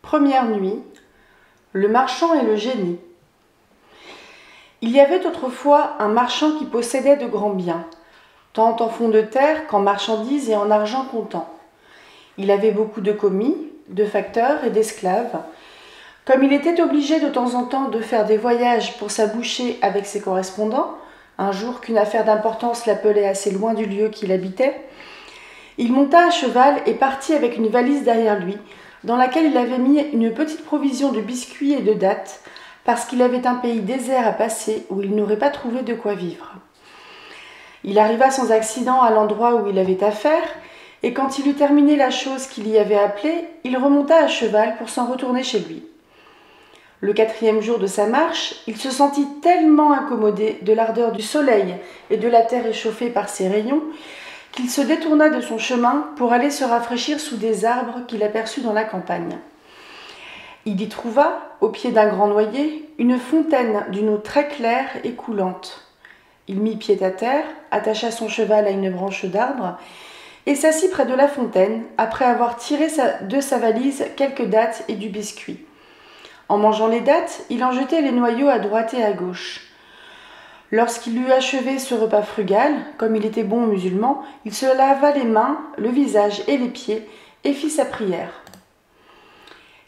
Première nuit, le marchand et le génie. Il y avait autrefois un marchand qui possédait de grands biens, tant en fonds de terre qu'en marchandises et en argent comptant. Il avait beaucoup de commis, de facteurs et d'esclaves. Comme il était obligé de temps en temps de faire des voyages pour s'aboucher avec ses correspondants, un jour qu'une affaire d'importance l'appelait assez loin du lieu qu'il habitait, il monta à cheval et partit avec une valise derrière lui, dans laquelle il avait mis une petite provision de biscuits et de dattes, parce qu'il avait un pays désert à passer où il n'aurait pas trouvé de quoi vivre. Il arriva sans accident à l'endroit où il avait affaire, et quand il eut terminé la chose qu'il y avait appelée, il remonta à cheval pour s'en retourner chez lui. Le 4e jour de sa marche, il se sentit tellement incommodé de l'ardeur du soleil et de la terre échauffée par ses rayons, qu'il se détourna de son chemin pour aller se rafraîchir sous des arbres qu'il aperçut dans la campagne. Il y trouva, au pied d'un grand noyer, une fontaine d'une eau très claire et coulante. Il mit pied à terre, attacha son cheval à une branche d'arbre et s'assit près de la fontaine, après avoir tiré de sa valise quelques dattes et du biscuit. En mangeant les dattes, il en jetait les noyaux à droite et à gauche. Lorsqu'il eut achevé ce repas frugal, comme il était bon musulman, il se lava les mains, le visage et les pieds et fit sa prière.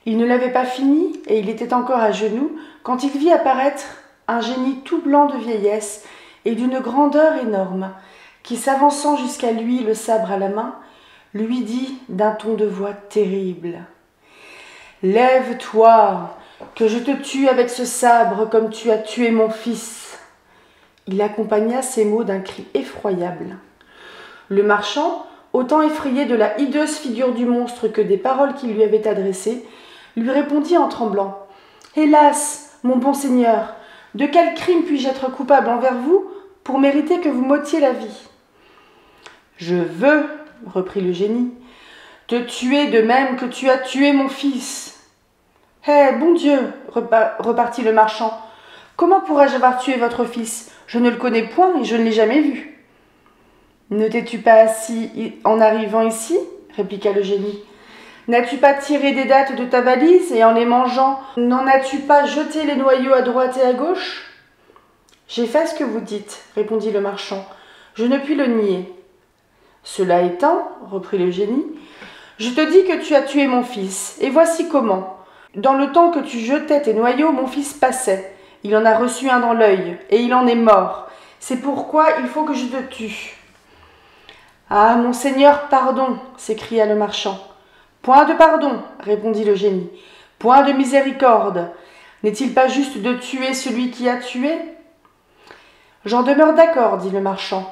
Il ne l'avait pas fini et il était encore à genoux quand il vit apparaître un génie tout blanc de vieillesse et d'une grandeur énorme, qui, s'avançant jusqu'à lui, le sabre à la main, lui dit d'un ton de voix terrible : « Lève-toi, que je te tue avec ce sabre comme tu as tué mon fils. » Il accompagna ces mots d'un cri effroyable. Le marchand, autant effrayé de la hideuse figure du monstre que des paroles qu'il lui avait adressées, lui répondit en tremblant : « Hélas, mon bon seigneur, de quel crime puis-je être coupable envers vous pour mériter que vous m'ôtiez la vie ? » « Je veux, reprit le génie, te tuer de même que tu as tué mon fils. »« Bon Dieu, repartit le marchand, comment pourrais-je avoir tué votre fils ? Je ne le connais point et je ne l'ai jamais vu. »« Ne t'es-tu pas assis en arrivant ici ? Répliqua le génie. N'as-tu pas tiré des dattes de ta valise et en les mangeant, n'en as-tu pas jeté les noyaux à droite et à gauche ? » J'ai fait ce que vous dites, répondit le marchand. Je ne puis le nier. Cela étant, reprit le génie, je te dis que tu as tué mon fils, et voici comment. Dans le temps que tu jetais tes noyaux, mon fils passait. Il en a reçu un dans l'œil, et il en est mort. C'est pourquoi il faut que je te tue. Ah, mon seigneur, pardon, s'écria le marchand. Point de pardon, répondit le génie. Point de miséricorde. N'est-il pas juste de tuer celui qui a tué ? J'en demeure d'accord, dit le marchand.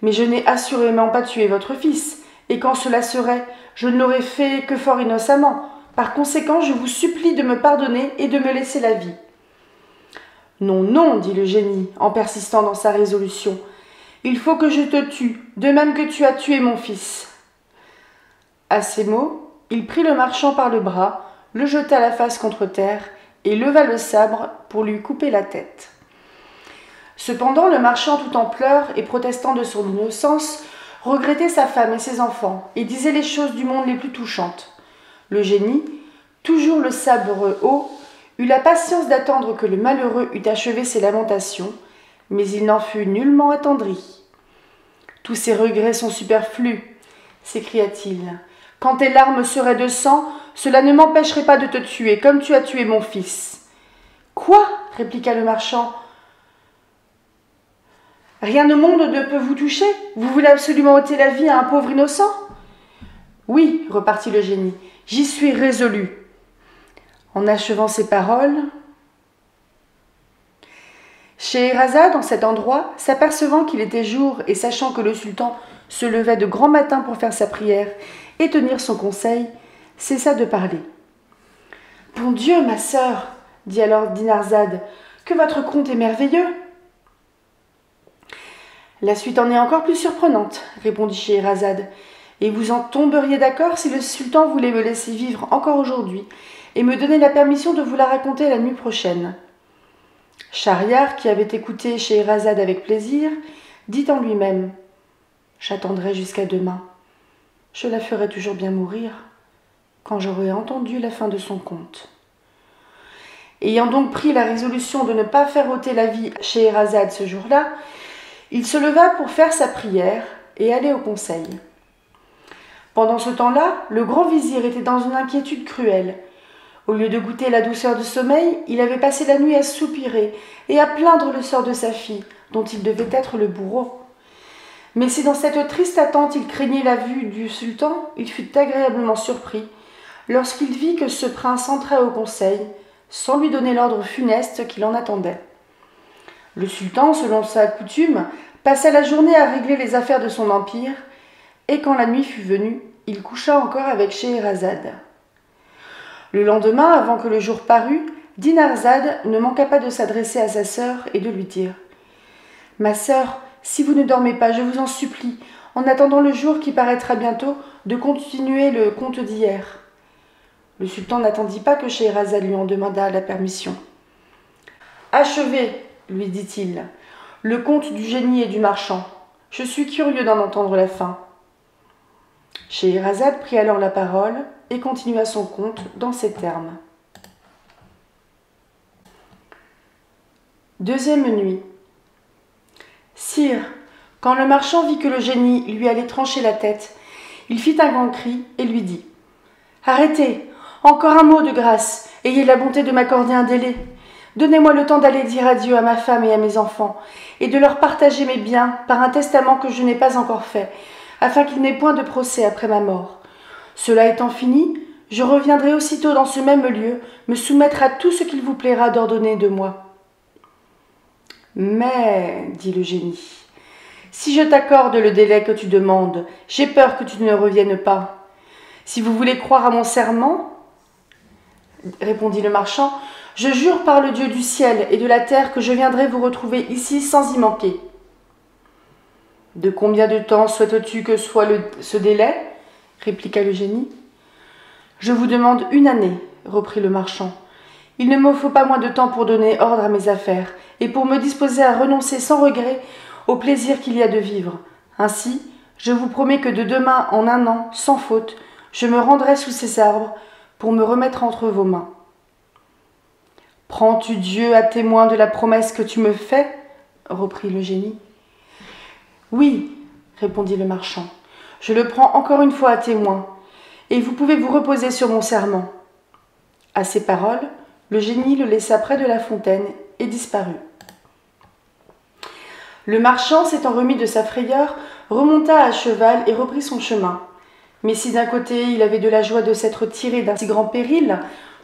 Mais je n'ai assurément pas tué votre fils, et quand cela serait, je ne l'aurais fait que fort innocemment. Par conséquent, je vous supplie de me pardonner et de me laisser la vie. Non, non, dit le génie, en persistant dans sa résolution. Il faut que je te tue, de même que tu as tué mon fils. À ces mots, il prit le marchand par le bras, le jeta la face contre terre et leva le sabre pour lui couper la tête. Cependant, le marchand, tout en pleurs et protestant de son innocence, regrettait sa femme et ses enfants et disait les choses du monde les plus touchantes. Le génie, toujours le sabre haut, eut la patience d'attendre que le malheureux eût achevé ses lamentations, mais il n'en fut nullement attendri. « Tous ces regrets sont superflus, s'écria-t-il. Quand tes larmes seraient de sang, cela ne m'empêcherait pas de te tuer, comme tu as tué mon fils. »« Quoi ? Répliqua le marchand. Rien au monde ne peut vous toucher ? Vous voulez absolument ôter la vie à un pauvre innocent ? Oui, repartit le génie, j'y suis résolu. En achevant ces paroles, Scheherazade, en cet endroit, s'apercevant qu'il était jour et sachant que le sultan se levait de grand matin pour faire sa prière et tenir son conseil, cessa de parler. « Bon Dieu, ma sœur, dit alors Dinarzade, que votre conte est merveilleux. » La suite en est encore plus surprenante, répondit Scheherazade, et vous en tomberiez d'accord si le sultan voulait me laisser vivre encore aujourd'hui et me donner la permission de vous la raconter la nuit prochaine. Schahriar, qui avait écouté Scheherazade avec plaisir, dit en lui-même : « J'attendrai jusqu'à demain. Je la ferai toujours bien mourir. quand j'aurai entendu la fin de son conte. » Ayant donc pris la résolution de ne pas faire ôter la vie à Scheherazade ce jour-là, il se leva pour faire sa prière et aller au conseil. Pendant ce temps-là, le grand vizir était dans une inquiétude cruelle. Au lieu de goûter la douceur du sommeil, il avait passé la nuit à soupirer et à plaindre le sort de sa fille, dont il devait être le bourreau. Mais si dans cette triste attente il craignait la vue du sultan, il fut agréablement surpris lorsqu'il vit que ce prince entrait au conseil, sans lui donner l'ordre funeste qu'il en attendait. Le sultan, selon sa coutume, passa la journée à régler les affaires de son empire, et quand la nuit fut venue, il coucha encore avec Scheherazade. Le lendemain, avant que le jour parût, Dinarzade ne manqua pas de s'adresser à sa sœur et de lui dire « Ma sœur, si vous ne dormez pas, je vous en supplie, en attendant le jour qui paraîtra bientôt, de continuer le conte d'hier. » Le sultan n'attendit pas que Scheherazade lui en demandât la permission. « Achevez, lui dit-il, le conte du génie et du marchand. Je suis curieux d'en entendre la fin. » Scheherazade prit alors la parole et continua son conte dans ces termes. Deuxième nuit. Sire, quand le marchand vit que le génie lui allait trancher la tête, il fit un grand cri et lui dit « Arrêtez, encore un mot de grâce, ayez la bonté de m'accorder un délai. Donnez-moi le temps d'aller dire adieu à ma femme et à mes enfants, et de leur partager mes biens par un testament que je n'ai pas encore fait, afin qu'il n'ait point de procès après ma mort. Cela étant fini, je reviendrai aussitôt dans ce même lieu, me soumettre à tout ce qu'il vous plaira d'ordonner de moi. » « Mais, dit le génie, si je t'accorde le délai que tu demandes, j'ai peur que tu ne reviennes pas. Si vous voulez croire à mon serment, répondit le marchand, je jure par le Dieu du ciel et de la terre que je viendrai vous retrouver ici sans y manquer. De combien de temps souhaites-tu que soit ce délai? Répliqua le génie. Je vous demande 1 année, reprit le marchand. Il ne me faut pas moins de temps pour donner ordre à mes affaires et pour me disposer à renoncer sans regret au plaisir qu'il y a de vivre. Ainsi, je vous promets que de demain en 1 an, sans faute, je me rendrai sous ces arbres pour me remettre entre vos mains. Prends-tu Dieu à témoin de la promesse que tu me fais? Reprit le génie. Oui, répondit le marchand, je le prends encore une fois à témoin, et vous pouvez vous reposer sur mon serment. À ces paroles, le génie le laissa près de la fontaine et disparut. Le marchand, s'étant remis de sa frayeur, remonta à cheval et reprit son chemin. Mais si d'un côté il avait de la joie de s'être tiré d'un si grand péril,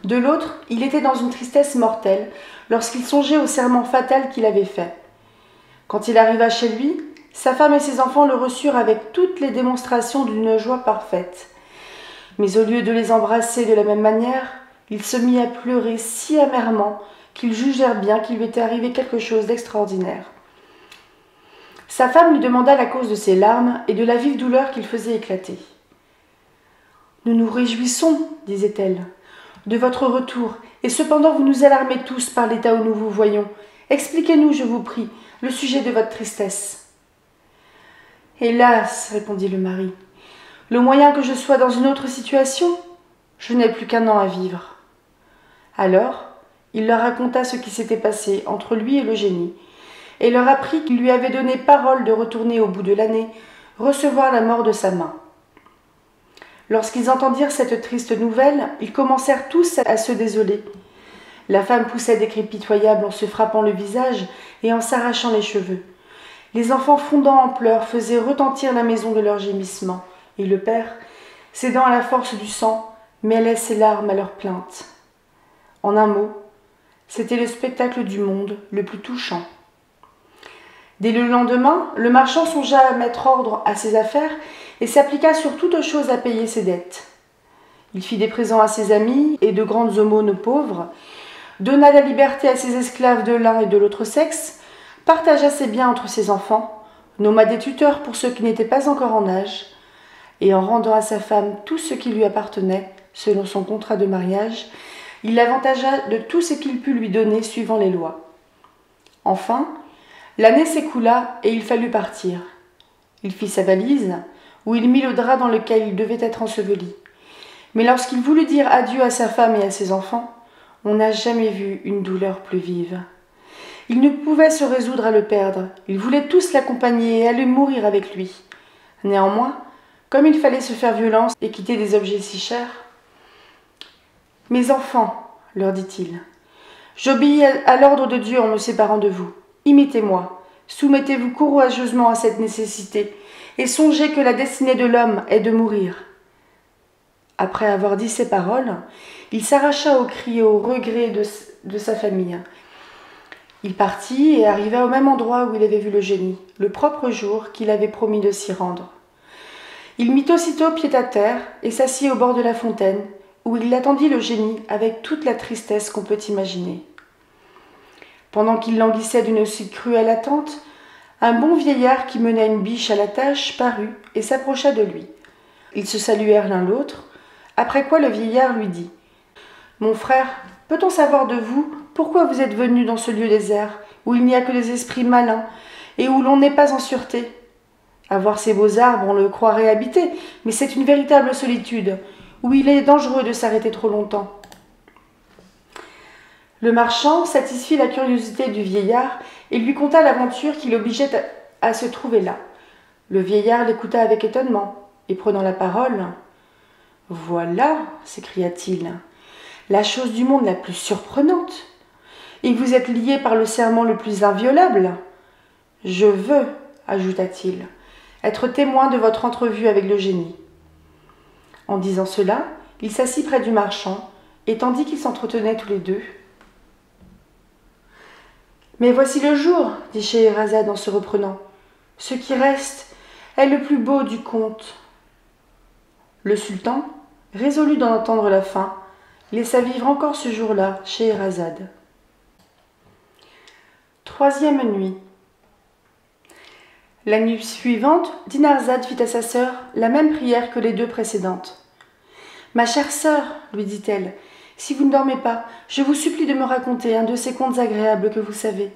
de l'autre il était dans une tristesse mortelle lorsqu'il songeait au serment fatal qu'il avait fait. Quand il arriva chez lui, sa femme et ses enfants le reçurent avec toutes les démonstrations d'une joie parfaite. Mais au lieu de les embrasser de la même manière, il se mit à pleurer si amèrement qu'ils jugèrent bien qu'il lui était arrivé quelque chose d'extraordinaire. Sa femme lui demanda la cause de ses larmes et de la vive douleur qu'il faisait éclater. « Nous nous réjouissons, disait-elle, de votre retour, et cependant vous nous alarmez tous par l'état où nous vous voyons. Expliquez-nous, je vous prie, le sujet de votre tristesse. » « Hélas, répondit le mari, le moyen que je sois dans une autre situation, je n'ai plus qu'1 an à vivre. Alors, il leur raconta ce qui s'était passé entre lui et le génie, et leur apprit qu'il lui avait donné parole de retourner au bout de l'année, recevoir la mort de sa main. Lorsqu'ils entendirent cette triste nouvelle, ils commencèrent tous à se désoler. La femme poussait des cris pitoyables en se frappant le visage et en s'arrachant les cheveux. Les enfants fondant en pleurs faisaient retentir la maison de leurs gémissements, et le père, cédant à la force du sang, mêlait ses larmes à leurs plaintes. En un mot, c'était le spectacle du monde le plus touchant. Dès le lendemain, le marchand songea à mettre ordre à ses affaires et s'appliqua sur toute chose à payer ses dettes. Il fit des présents à ses amis et de grandes aumônes aux pauvres, donna la liberté à ses esclaves de l'un et de l'autre sexe, partagea ses biens entre ses enfants, nomma des tuteurs pour ceux qui n'étaient pas encore en âge, et en rendant à sa femme tout ce qui lui appartenait, selon son contrat de mariage, il l'avantagea de tout ce qu'il put lui donner suivant les lois. Enfin, l'année s'écoula et il fallut partir. Il fit sa valise, où il mit le drap dans lequel il devait être enseveli. Mais lorsqu'il voulut dire adieu à sa femme et à ses enfants, on n'a jamais vu une douleur plus vive. Il ne pouvait se résoudre à le perdre. Ils voulaient tous l'accompagner et aller mourir avec lui. Néanmoins, comme il fallait se faire violence et quitter des objets si chers, « Mes enfants, leur dit-il, j'obéis à l'ordre de Dieu en me séparant de vous. Imitez-moi, soumettez-vous courageusement à cette nécessité, et songez que la destinée de l'homme est de mourir. » Après avoir dit ces paroles, il s'arracha aux cris et aux regrets de sa famille. Il partit et arriva au même endroit où il avait vu le génie, le propre jour qu'il avait promis de s'y rendre. Il mit aussitôt pied à terre et s'assit au bord de la fontaine, où il attendit le génie avec toute la tristesse qu'on peut imaginer. Pendant qu'il languissait d'une si cruelle attente, un bon vieillard qui menait une biche à la tâche parut et s'approcha de lui. Ils se saluèrent l'un l'autre, après quoi le vieillard lui dit « Mon frère, peut-on savoir de vous pourquoi vous êtes venu dans ce lieu désert, où il n'y a que des esprits malins et où l'on n'est pas en sûreté ? À voir ces beaux arbres, on le croirait habité, mais c'est une véritable solitude, où il est dangereux de s'arrêter trop longtemps. » Le marchand satisfit la curiosité du vieillard et lui conta l'aventure qui l'obligeait à se trouver là. Le vieillard l'écouta avec étonnement, et prenant la parole, « Voilà, s'écria-t-il, la chose du monde la plus surprenante. Et vous êtes lié par le serment le plus inviolable. Je veux, ajouta-t-il, être témoin de votre entrevue avec le génie. » En disant cela, il s'assit près du marchand, et tandis qu'ils s'entretenaient tous les deux, « Mais voici le jour, dit Scheherazade en se reprenant. Ce qui reste est le plus beau du conte. » Le sultan, résolu d'en entendre la fin, laissa vivre encore ce jour-là Scheherazade. Troisième nuit. La nuit suivante, Dinarzade fit à sa sœur la même prière que les deux précédentes. « Ma chère sœur, lui dit-elle, si vous ne dormez pas, je vous supplie de me raconter un de ces contes agréables que vous savez. »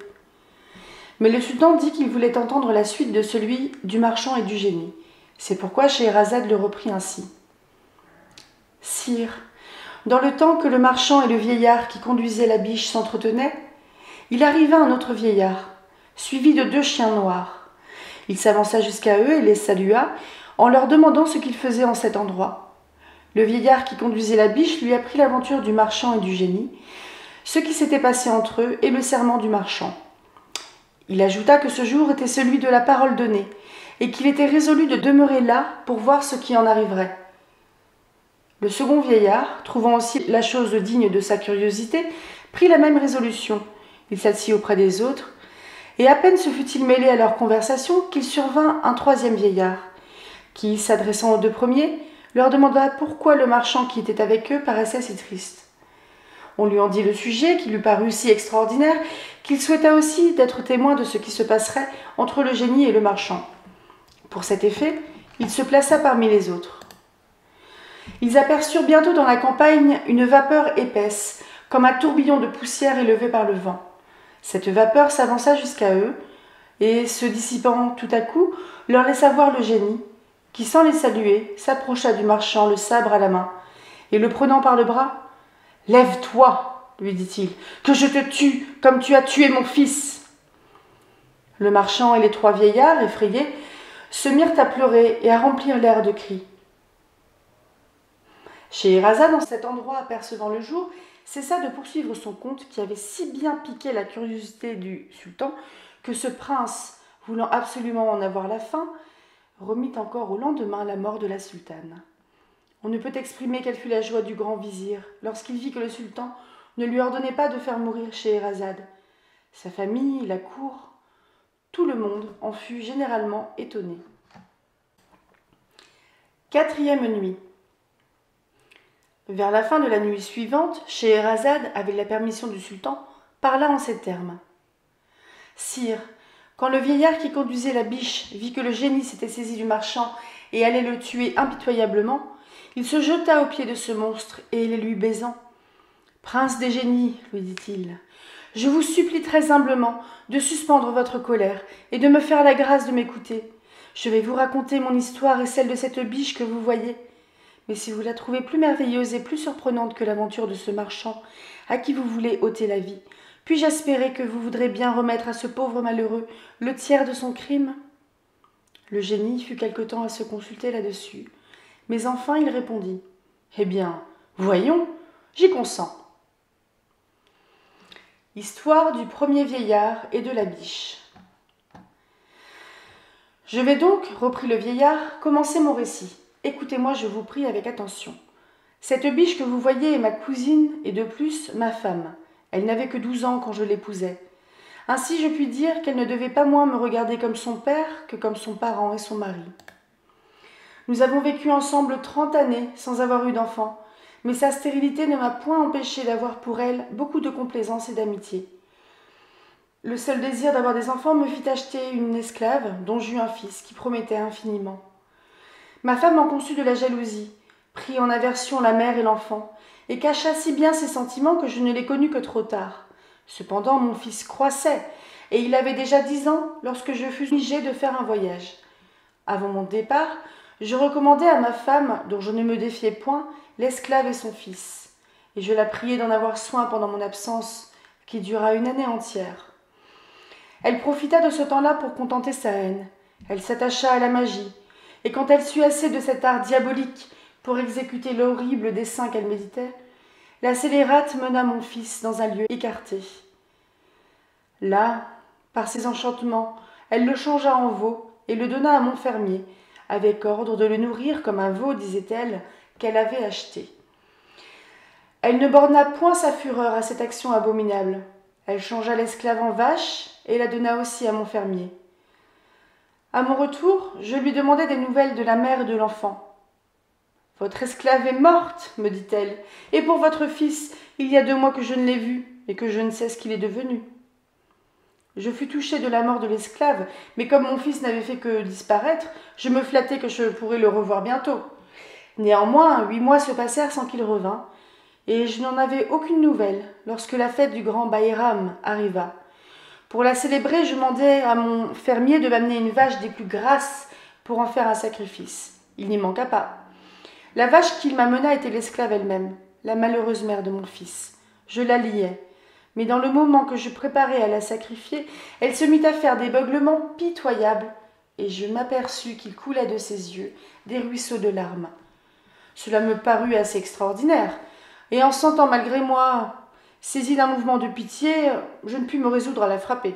Mais le sultan dit qu'il voulait entendre la suite de celui du marchand et du génie. C'est pourquoi Scheherazade le reprit ainsi. « Sire, dans le temps que le marchand et le vieillard qui conduisait la biche s'entretenaient, il arriva un autre vieillard, suivi de 2 chiens noirs. Il s'avança jusqu'à eux et les salua, en leur demandant ce qu'ils faisaient en cet endroit. Le vieillard qui conduisait la biche lui apprit l'aventure du marchand et du génie, ce qui s'était passé entre eux et le serment du marchand. Il ajouta que ce jour était celui de la parole donnée, et qu'il était résolu de demeurer là pour voir ce qui en arriverait. Le second vieillard, trouvant aussi la chose digne de sa curiosité, prit la même résolution. Il s'assit auprès des autres, et à peine se fut-il mêlé à leur conversation qu'il survint un 3e vieillard, qui, s'adressant aux 2 premiers, leur demanda pourquoi le marchand qui était avec eux paraissait si triste. On lui en dit le sujet, qui lui parut si extraordinaire, qu'il souhaita aussi d'être témoin de ce qui se passerait entre le génie et le marchand. Pour cet effet, il se plaça parmi les autres. Ils aperçurent bientôt dans la campagne une vapeur épaisse, comme un tourbillon de poussière élevé par le vent. Cette vapeur s'avança jusqu'à eux, et, se dissipant tout à coup, leur laissa voir le génie, qui, sans les saluer, s'approcha du marchand, le sabre à la main, et le prenant par le bras, « Lève-toi, lui dit-il, que je te tue, comme tu as tué mon fils. » Le marchand et les 3 vieillards, effrayés, se mirent à pleurer et à remplir l'air de cris. Scheherazade, en cet endroit apercevant le jour, cessa de poursuivre son conte qui avait si bien piqué la curiosité du sultan que ce prince, voulant absolument en avoir la fin, remit encore au lendemain la mort de la sultane. On ne peut exprimer quelle fut la joie du grand vizir lorsqu'il vit que le sultan ne lui ordonnait pas de faire mourir Scheherazade. Sa famille, la cour, tout le monde en fut généralement étonné. 4e nuit. Vers la fin de la nuit suivante, Scheherazade, avec la permission du sultan, parla en ces termes. « Sire, quand le vieillard qui conduisait la biche vit que le génie s'était saisi du marchand et allait le tuer impitoyablement, il se jeta aux pieds de ce monstre et les lui baisant. « Prince des génies, lui dit-il, je vous supplie très humblement de suspendre votre colère et de me faire la grâce de m'écouter. Je vais vous raconter mon histoire et celle de cette biche que vous voyez. mais si vous la trouvez plus merveilleuse et plus surprenante que l'aventure de ce marchand à qui vous voulez ôter la vie, puis-je espérer que vous voudrez bien remettre à ce pauvre malheureux le tiers de son crime ?» Le génie fut quelque temps à se consulter là-dessus, mais enfin il répondit: « Eh bien, voyons, j'y consens. » Histoire du premier vieillard et de la biche. « Je vais donc, reprit le vieillard, commencer mon récit. Écoutez-moi, je vous prie, avec attention. Cette biche que vous voyez est ma cousine et de plus ma femme. Elle n'avait que 12 ans quand je l'épousai. Ainsi je puis dire qu'elle ne devait pas moins me regarder comme son père que comme son parent et son mari. Nous avons vécu ensemble 30 années sans avoir eu d'enfant, mais sa stérilité ne m'a point empêché d'avoir pour elle beaucoup de complaisance et d'amitié. Le seul désir d'avoir des enfants me fit acheter une esclave dont j'eus un fils qui promettait infiniment. Ma femme en conçut de la jalousie, prit en aversion la mère et l'enfant, et cacha si bien ses sentiments que je ne les connus que trop tard. Cependant, mon fils croissait, et il avait déjà 10 ans lorsque je fus obligée de faire un voyage. Avant mon départ, je recommandai à ma femme, dont je ne me défiais point, l'esclave et son fils, et je la priai d'en avoir soin pendant mon absence, qui dura une année entière. Elle profita de ce temps-là pour contenter sa haine. Elle s'attacha à la magie, et quand elle sut assez de cet art diabolique pour exécuter l'horrible dessein qu'elle méditait, la scélérate mena mon fils dans un lieu écarté. Là, par ses enchantements, elle le changea en veau et le donna à mon fermier, avec ordre de le nourrir comme un veau, disait-elle, qu'elle avait acheté. Elle ne borna point sa fureur à cette action abominable. Elle changea l'esclave en vache et la donna aussi à mon fermier. À mon retour, je lui demandai des nouvelles de la mère et de l'enfant. « Votre esclave est morte, me dit-elle, et pour votre fils, il y a 2 mois que je ne l'ai vu, et que je ne sais ce qu'il est devenu. » Je fus touchée de la mort de l'esclave, mais comme mon fils n'avait fait que disparaître, je me flattai que je pourrais le revoir bientôt. Néanmoins, 8 mois se passèrent sans qu'il revînt, et je n'en avais aucune nouvelle lorsque la fête du grand Baïram arriva. Pour la célébrer, je demandai à mon fermier de m'amener une vache des plus grasses pour en faire un sacrifice. Il n'y manqua pas. La vache qu'il m'amena était l'esclave elle-même, la malheureuse mère de mon fils. Je la liai, mais dans le moment que je préparais à la sacrifier, elle se mit à faire des beuglements pitoyables, et je m'aperçus qu'il coulait de ses yeux des ruisseaux de larmes. Cela me parut assez extraordinaire, et en sentant malgré moi, saisie d'un mouvement de pitié, je ne pus me résoudre à la frapper.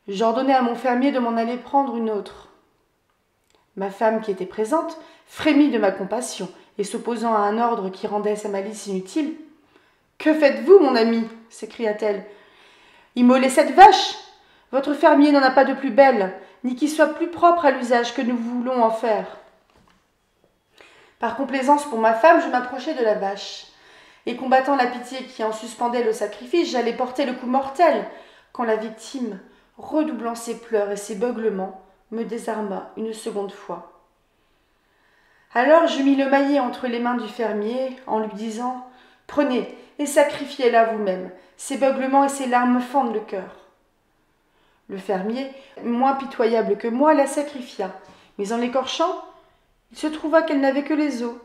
J'ordonnai à mon fermier de m'en aller prendre une autre. Ma femme, qui était présente, frémit de ma compassion, et s'opposant à un ordre qui rendait sa malice inutile. « Que faites-vous, mon ami » s'écria-t-elle. « Immolez cette vache. Votre fermier n'en a pas de plus belle, ni qui soit plus propre à l'usage que nous voulons en faire. » Par complaisance pour ma femme, je m'approchai de la vache, et combattant la pitié qui en suspendait le sacrifice, j'allais porter le coup mortel, quand la victime, redoublant ses pleurs et ses beuglements, me désarma une seconde fois. Alors je mis le maillet entre les mains du fermier en lui disant « Prenez et sacrifiez-la vous-même, ses beuglements et ses larmes me fendent le cœur. » Le fermier, moins pitoyable que moi, la sacrifia, mais en l'écorchant, il se trouva qu'elle n'avait que les os,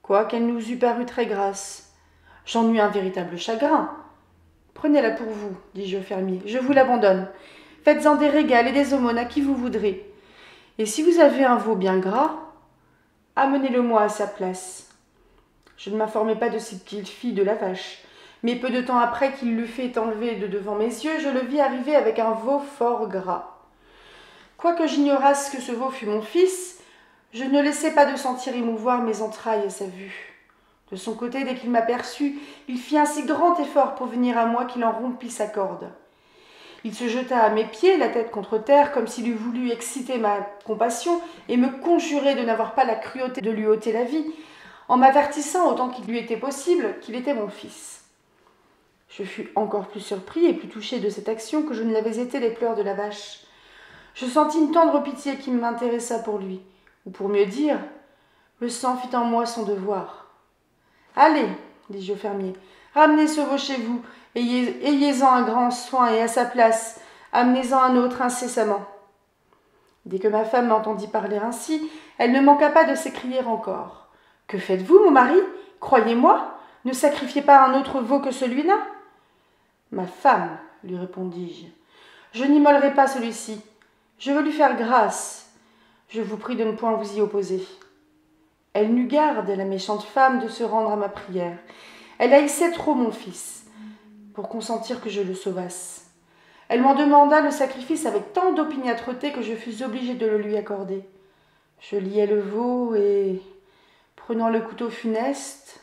quoiqu'elle nous eût paru très grasse. J'en eus un véritable chagrin. « Prenez-la pour vous, dis-je au fermier, je vous l'abandonne. Faites-en des régals et des aumônes à qui vous voudrez. Et si vous avez un veau bien gras, amenez-le-moi à sa place. » Je ne m'informai pas de ce qu'il fit de la vache, mais peu de temps après qu'il l'eut fait enlever de devant mes yeux, je le vis arriver avec un veau fort gras. Quoique j'ignorasse que ce veau fût mon fils, je ne laissai pas de sentir émouvoir mes entrailles à sa vue. De son côté, dès qu'il m'aperçut, il fit un si grand effort pour venir à moi qu'il en rompit sa corde. Il se jeta à mes pieds, la tête contre terre, comme s'il eût voulu exciter ma compassion et me conjurer de n'avoir pas la cruauté de lui ôter la vie, en m'avertissant autant qu'il lui était possible qu'il était mon fils. Je fus encore plus surpris et plus touché de cette action que je ne l'avais été les pleurs de la vache. Je sentis une tendre pitié qui m'intéressa pour lui, ou pour mieux dire, le sang fit en moi son devoir. « Allez, dis-je au fermier, ramenez ce veau chez vous, ayez-en un grand soin et à sa place, amenez-en un autre incessamment. » Dès que ma femme m'entendit parler ainsi, elle ne manqua pas de s'écrier encore. Que faites-vous, mon mari? Croyez-moi, ne sacrifiez pas un autre veau que celui-là. Ma femme, lui répondis-je, je n'immolerai pas celui-ci. Je veux lui faire grâce. Je vous prie de ne point vous y opposer. Elle n'eut garde, la méchante femme, de se rendre à ma prière. Elle haïssait trop mon fils pour consentir que je le sauvasse. Elle m'en demanda le sacrifice avec tant d'opiniâtreté que je fus obligée de le lui accorder. Je liai le veau et, prenant le couteau funeste...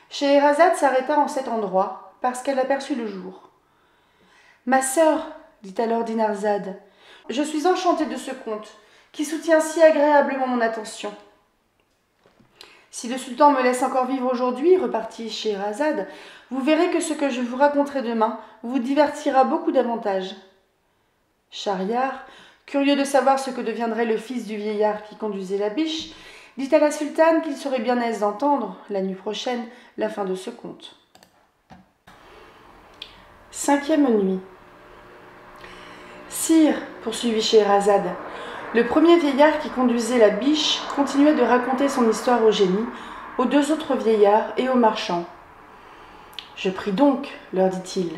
Scheherazade s'arrêta en cet endroit parce qu'elle aperçut le jour. « Ma sœur, dit alors Dinarzade, je suis enchantée de ce conte, qui soutient si agréablement mon attention. Si le sultan me laisse encore vivre aujourd'hui, repartit Scheherazade, vous verrez que ce que je vous raconterai demain vous divertira beaucoup davantage. Schahriar, curieux de savoir ce que deviendrait le fils du vieillard qui conduisait la biche, dit à la sultane qu'il serait bien aise d'entendre, la nuit prochaine, la fin de ce conte. 5e nuit. Sire, poursuivit Scheherazade, le premier vieillard qui conduisait la biche continuait de raconter son histoire au génie, aux 2 autres vieillards et aux marchands. Je pris donc, leur dit-il,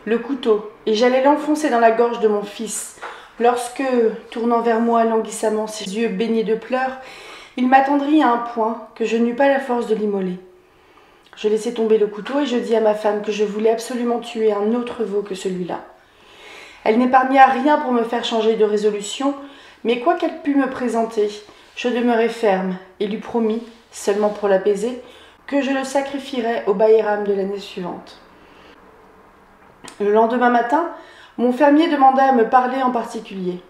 le couteau, et j'allais l'enfoncer dans la gorge de mon fils, lorsque, tournant vers moi languissamment ses yeux baignés de pleurs, il m'attendrit à un point que je n'eus pas la force de l'immoler. Je laissai tomber le couteau et je dis à ma femme que je voulais absolument tuer un autre veau que celui-là. Elle n'épargna rien pour me faire changer de résolution, mais quoi qu'elle pût me présenter, je demeurai ferme et lui promis, seulement pour l'apaiser, que je le sacrifierais au Baïram de l'année suivante. Le lendemain matin, mon fermier demanda à me parler en particulier.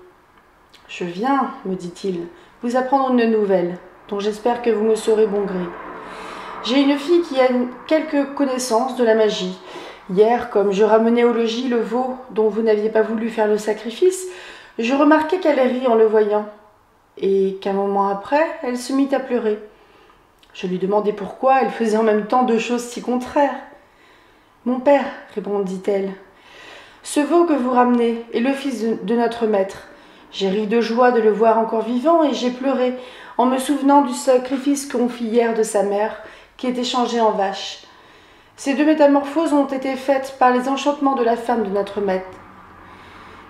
« Je viens, me dit-il, vous apprendre une nouvelle, dont j'espère que vous me saurez bon gré. J'ai une fille qui a quelques connaissances de la magie. Hier, comme je ramenais au logis le veau dont vous n'aviez pas voulu faire le sacrifice, je remarquai qu'elle rit en le voyant, et qu'un moment après, elle se mit à pleurer. Je lui demandai pourquoi elle faisait en même temps 2 choses si contraires. « Mon père, répondit-elle, ce veau que vous ramenez est le fils de notre maître. J'ai ri de joie de le voir encore vivant et j'ai pleuré en me souvenant du sacrifice qu'on fit hier de sa mère, qui était changée en vache. Ces 2 métamorphoses ont été faites par les enchantements de la femme de notre maître,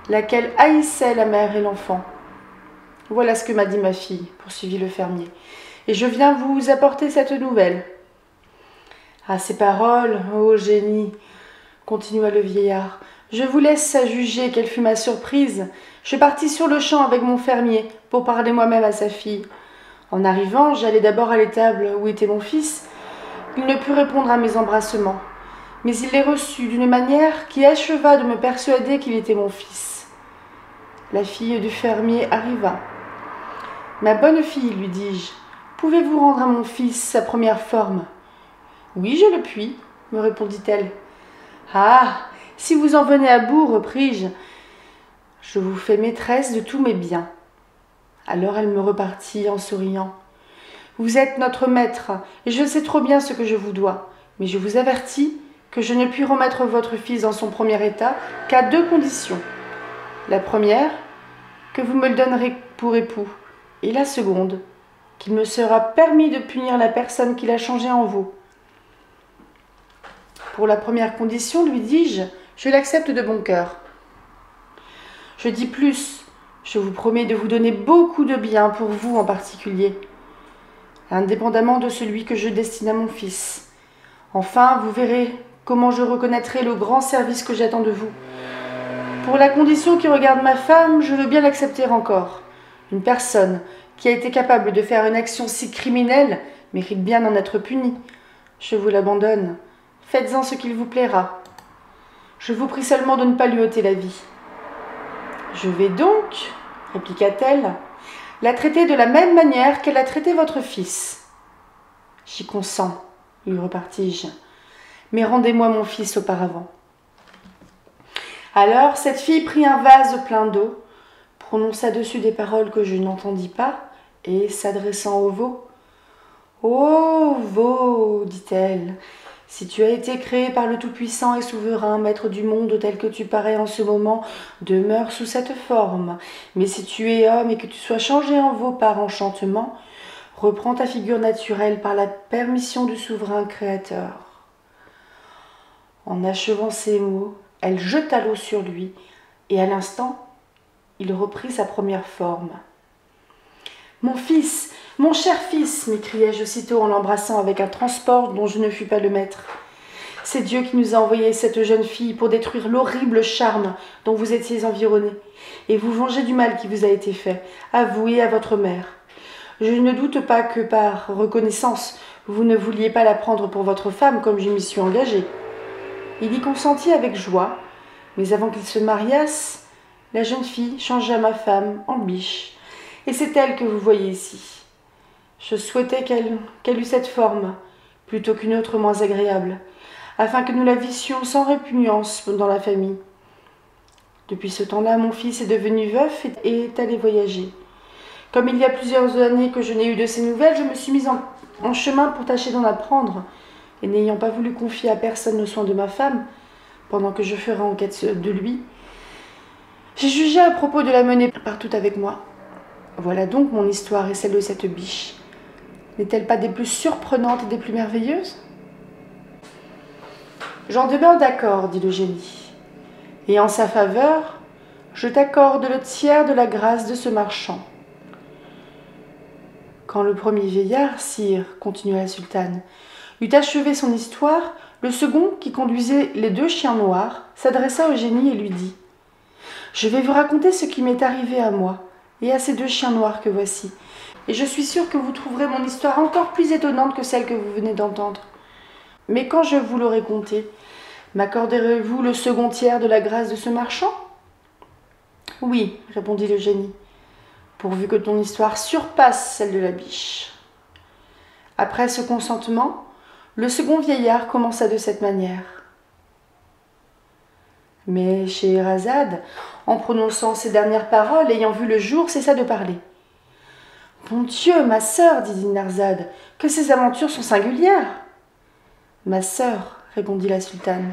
laquelle haïssait la mère et l'enfant. Voilà ce que m'a dit ma fille, poursuivit le fermier, et je viens vous apporter cette nouvelle. À ces paroles, ô génie, continua le vieillard, je vous laisse à juger quelle fut ma surprise. Je partis sur le champ avec mon fermier pour parler moi-même à sa fille. En arrivant, j'allai d'abord à l'étable où était mon fils. Il ne put répondre à mes embrassements, mais il les reçut d'une manière qui acheva de me persuader qu'il était mon fils. La fille du fermier arriva. « Ma bonne fille, lui dis-je, pouvez-vous rendre à mon fils sa première forme ?»« Oui, je le puis, me répondit-elle. »« Ah, si vous en venez à bout, repris-je, je vous fais maîtresse de tous mes biens. » Alors elle me repartit en souriant. « Vous êtes notre maître, et je sais trop bien ce que je vous dois, mais je vous avertis que je ne puis remettre votre fils dans son premier état qu'à 2 conditions. La première, que vous me le donnerez pour époux, et la seconde, qu'il me sera permis de punir la personne qui l'a changé en veau. Pour la première condition, lui dis-je, je l'accepte de bon cœur. Je dis plus, je vous promets de vous donner beaucoup de bien pour vous en particulier, indépendamment de celui que je destine à mon fils. Enfin, vous verrez comment je reconnaîtrai le grand service que j'attends de vous. Pour la condition qui regarde ma femme, je veux bien l'accepter encore. Une personne qui a été capable de faire une action si criminelle mérite bien d'en être punie. Je vous l'abandonne. Faites-en ce qu'il vous plaira. Je vous prie seulement de ne pas lui ôter la vie. Je vais donc, répliqua-t-elle, la traiter de la même manière qu'elle a traité votre fils. J'y consens, lui repartis-je, mais rendez-moi mon fils auparavant. Alors cette fille prit un vase plein d'eau, prononça dessus des paroles que je n'entendis pas, et s'adressant au veau, « Ô veau, dit-elle, si tu as été créé par le Tout-Puissant et Souverain, maître du monde tel que tu parais en ce moment, demeure sous cette forme. Mais si tu es homme et que tu sois changé en veau par enchantement, Reprends ta figure naturelle par la permission du souverain créateur. En achevant ces mots, elle jeta l'eau sur lui, et à l'instant, il reprit sa première forme. « Mon fils, mon cher fils !» m'écriai-je aussitôt en l'embrassant avec un transport dont je ne fus pas le maître. « C'est Dieu qui nous a envoyé cette jeune fille pour détruire l'horrible charme dont vous étiez environné, et vous venger du mal qui vous a été fait, à vous et à votre mère. Je ne doute pas que par reconnaissance, vous ne vouliez pas la prendre pour votre femme comme je m'y suis engagée. » Il y consentit avec joie, mais avant qu'ils se mariassent, la jeune fille changea ma femme en biche, et c'est elle que vous voyez ici. Je souhaitais qu'elle eût cette forme, plutôt qu'une autre moins agréable, afin que nous la vissions sans répugnance dans la famille. Depuis ce temps-là, mon fils est devenu veuf et est allé voyager. Comme il y a plusieurs années que je n'ai eu de ses nouvelles, je me suis mise en chemin pour tâcher d'en apprendre, et n'ayant pas voulu confier à personne le soin de ma femme, pendant que je ferais enquête de lui, j'ai jugé à propos de la mener partout avec moi. Voilà donc mon histoire et celle de cette biche. N'est-elle pas des plus surprenantes et des plus merveilleuses? J'en demeure d'accord, dit le génie. Et en sa faveur, je t'accorde le tiers de la grâce de ce marchand. Quand le premier vieillard, sire, continua la sultane, eut achevé son histoire, le second, qui conduisait les 2 chiens noirs, s'adressa au génie et lui dit « Je vais vous raconter ce qui m'est arrivé à moi et à ces 2 chiens noirs que voici, et je suis sûre que vous trouverez mon histoire encore plus étonnante que celle que vous venez d'entendre. Mais quand je vous l'aurai contée, m'accorderez-vous le second tiers de la grâce de ce marchand ?»« Oui, répondit le génie, pourvu que ton histoire surpasse celle de la biche. » Après ce consentement, le second vieillard commença de cette manière. Mais Scheherazade, en prononçant ces dernières paroles, ayant vu le jour, cessa de parler. « Mon Dieu, ma sœur, dit Dinarzade, que ces aventures sont singulières. »« Ma sœur, répondit la sultane,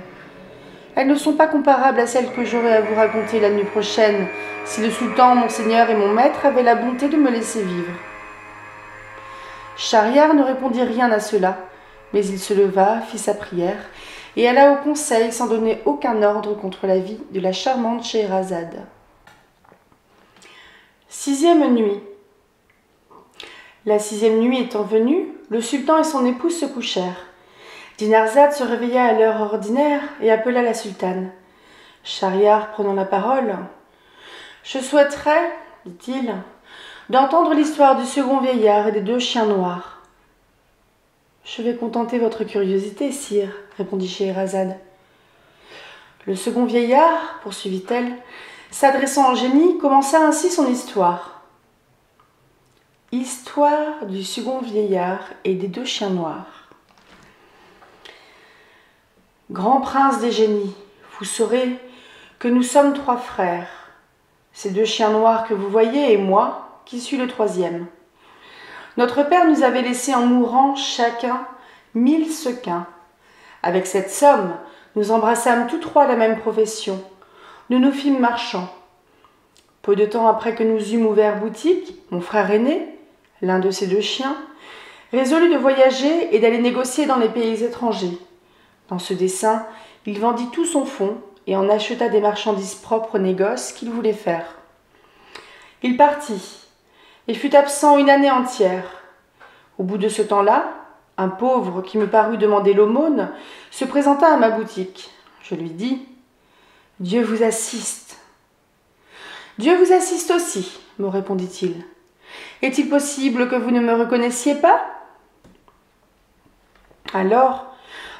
elles ne sont pas comparables à celles que j'aurai à vous raconter la nuit prochaine, si le sultan, mon seigneur et mon maître avaient la bonté de me laisser vivre. » Schahriar ne répondit rien à cela, mais il se leva, fit sa prière, et alla au conseil sans donner aucun ordre contre la vie de la charmante Scheherazade. 6e nuit. La 6e nuit étant venue, le sultan et son épouse se couchèrent. Dinarzade se réveilla à l'heure ordinaire et appela la sultane. Schahriar prenant la parole, « Je souhaiterais, dit-il, d'entendre l'histoire du second vieillard et des 2 chiens noirs. »« Je vais contenter votre curiosité, sire, répondit Scheherazade. Le second vieillard, poursuivit-elle, s'adressant au génie, commença ainsi son histoire. Histoire du second vieillard et des 2 chiens noirs. Grand prince des génies, vous saurez que nous sommes 3 frères. Ces 2 chiens noirs que vous voyez et moi, qui suis le 3e. Notre père nous avait laissé en mourant chacun 1000 sequins. Avec cette somme, nous embrassâmes tous 3 la même profession. Nous nous fîmes marchands. Peu de temps après que nous eûmes ouvert boutique, mon frère aîné, l'un de ces 2 chiens, résolut de voyager et d'aller négocier dans les pays étrangers. Dans ce dessein, il vendit tout son fonds et en acheta des marchandises propres au négoce qu'il voulait faire. Il partit et fut absent 1 année entière. Au bout de ce temps-là, un pauvre qui me parut demander l'aumône se présenta à ma boutique. Je lui dis « Dieu vous assiste. »« Dieu vous assiste aussi, me répondit-il. Est-il possible que vous ne me reconnaissiez pas ?» Alors,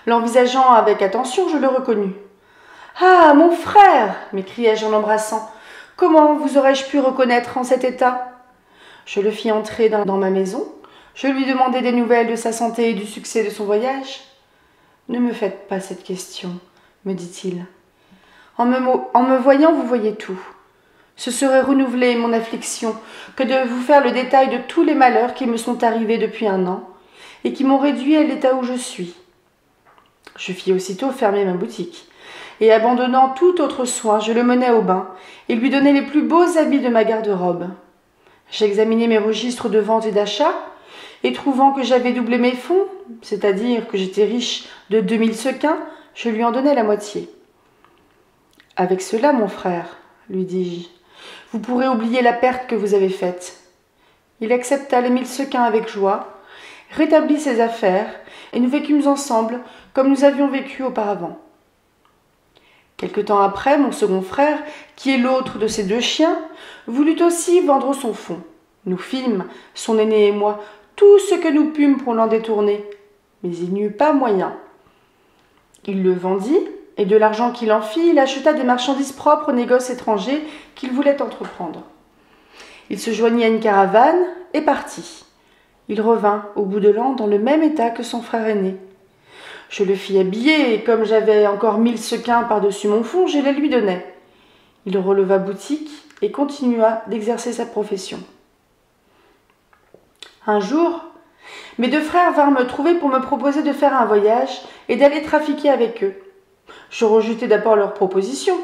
l'envisageant avec attention, je le reconnus. « Ah, mon frère !» m'écriai-je en l'embrassant. « Comment vous aurais-je pu reconnaître en cet état ?» Je le fis entrer dans ma maison. Je lui demandai des nouvelles de sa santé et du succès de son voyage. « Ne me faites pas cette question, me dit-il. En me voyant, vous voyez tout. Ce serait renouveler mon affliction que de vous faire le détail de tous les malheurs qui me sont arrivés depuis 1 an et qui m'ont réduit à l'état où je suis. » Je fis aussitôt fermer ma boutique, et abandonnant tout autre soin, je le menai au bain et lui donnai les plus beaux habits de ma garde-robe. J'examinai mes registres de vente et d'achat, et trouvant que j'avais doublé mes fonds, c'est-à-dire que j'étais riche de 2000 sequins, je lui en donnai la moitié. « Avec cela, mon frère, lui dis-je, vous pourrez oublier la perte que vous avez faite. » Il accepta les 1000 sequins avec joie, rétablit ses affaires, et nous vécûmes ensemble comme nous avions vécu auparavant. Quelque temps après, mon second frère, qui est l'autre de ces 2 chiens, voulut aussi vendre son fonds. Nous fîmes, son aîné et moi, tout ce que nous pûmes pour l'en détourner, mais il n'y eut pas moyen. Il le vendit, et de l'argent qu'il en fit, il acheta des marchandises propres aux négoces étrangers qu'il voulait entreprendre. Il se joignit à une caravane et partit. Il revint au bout de l'an dans le même état que son frère aîné. Je le fis habiller, et comme j'avais encore 1000 sequins par-dessus mon fonds, je les lui donnai. Il releva boutique et continua d'exercer sa profession. Un jour, mes 2 frères vinrent me trouver pour me proposer de faire un voyage et d'aller trafiquer avec eux. Je rejetai d'abord leur proposition.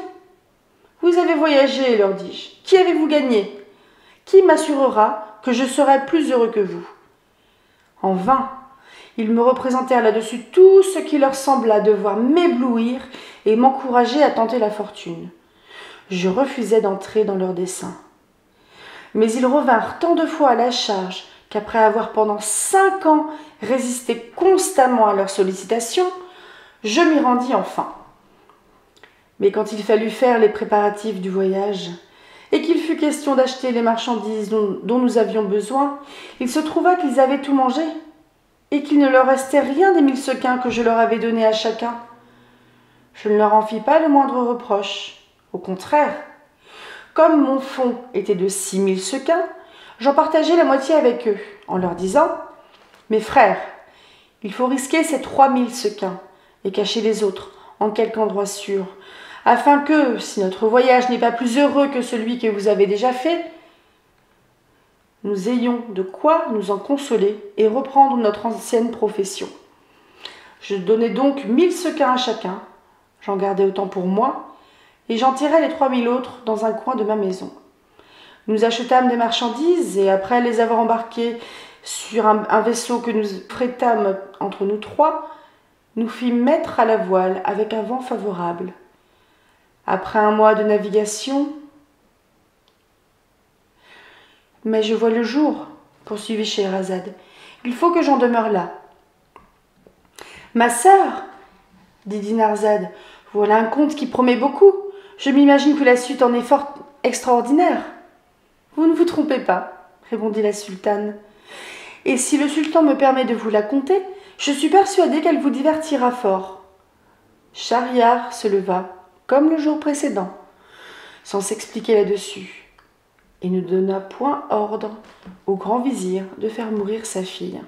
« Vous avez voyagé, leur dis-je. Qui avez-vous gagné? Qui m'assurera que je serai plus heureux que vous ?» En vain, ils me représentèrent là-dessus tout ce qui leur sembla devoir m'éblouir et m'encourager à tenter la fortune. Je refusai d'entrer dans leurs desseins. Mais ils revinrent tant de fois à la charge qu'après avoir pendant 5 ans résisté constamment à leurs sollicitations, je m'y rendis enfin. Mais quand il fallut faire les préparatifs du voyage, et qu'il fut question d'acheter les marchandises dont nous avions besoin, il se trouva qu'ils avaient tout mangé, et qu'il ne leur restait rien des 1000 sequins que je leur avais donnés à chacun. Je ne leur en fis pas le moindre reproche. Au contraire, comme mon fonds était de 6000 sequins, j'en partageai la moitié avec eux, en leur disant « Mes frères, il faut risquer ces 3000 sequins et cacher les autres en quelque endroit sûr, afin que, si notre voyage n'est pas plus heureux que celui que vous avez déjà fait, nous ayons de quoi nous en consoler et reprendre notre ancienne profession. » Je donnai donc 1000 sequins à chacun, j'en gardai autant pour moi, et j'en tirai les 3000 autres dans un coin de ma maison. Nous achetâmes des marchandises, et après les avoir embarquées sur un vaisseau que nous frétâmes entre nous 3, nous fîmes mettre à la voile avec un vent favorable. Après un mois de navigation... « Mais je vois le jour, poursuivit Scheherazade. Il faut que j'en demeure là. »« Ma sœur, dit Dinarzade, voilà un conte qui promet beaucoup. Je m'imagine que la suite en est fort extraordinaire. »« Vous ne vous trompez pas, répondit la sultane. Et si le sultan me permet de vous la conter, je suis persuadée qu'elle vous divertira fort. » Schahriar se leva, comme le jour précédent, sans s'expliquer là-dessus, et ne donna point ordre au grand vizir de faire mourir sa fille.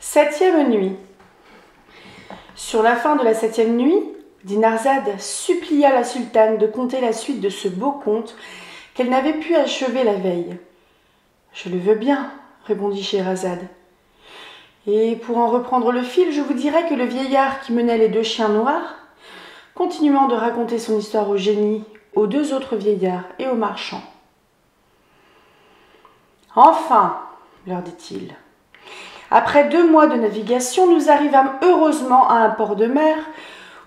7e nuit. Sur la fin de la 7e nuit, Dinarzade supplia la sultane de conter la suite de ce beau conte qu'elle n'avait pu achever la veille. « Je le veux bien, répondit Scheherazade. Et pour en reprendre le fil, je vous dirai que le vieillard qui menait les 2 chiens noirs, continuant de raconter son histoire au génie, aux 2 autres vieillards et aux marchands. « Enfin, leur dit-il, après 2 mois de navigation, nous arrivâmes heureusement à un port de mer